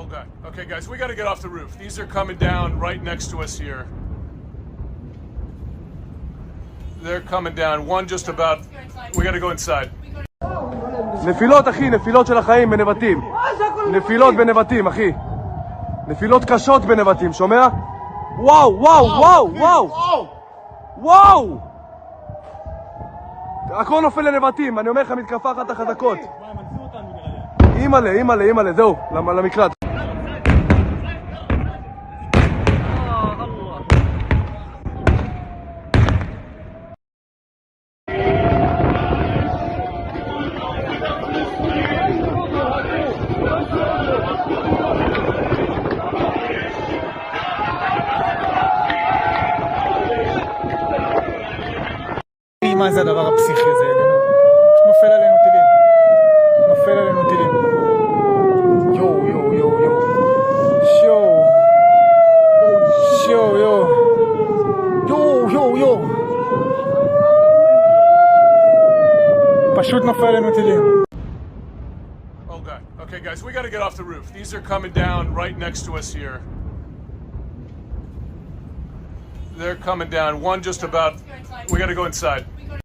Oh god. Okay guys, we gotta get off the roof. These are coming down right next to us here. They're coming down. One just about. We gotta go inside. נפילות אחי, נפילות של החיים בנבטים. נפילות בנבטים אחי. נפילות קשות בנבטים, שומע? וואו, וואו, וואו, וואו. וואו! הכל נופל לנבטים, אני אומר לך מתקפה אחת החזקות. אימאלה, אימאלה, אימאלה, זהו, למקלט. מה זה הדבר הפסיכי הזה? נופל עלינו טילים. נופל עלינו טילים. יו, יו, יו, יו. שו. שו, יו. יו, יו, יו. פשוט נופל עלינו טילים. Oh god. Okay guys, we gotta get off the roof. These are coming down right next to us here. They're coming down. One just about. We gotta go inside.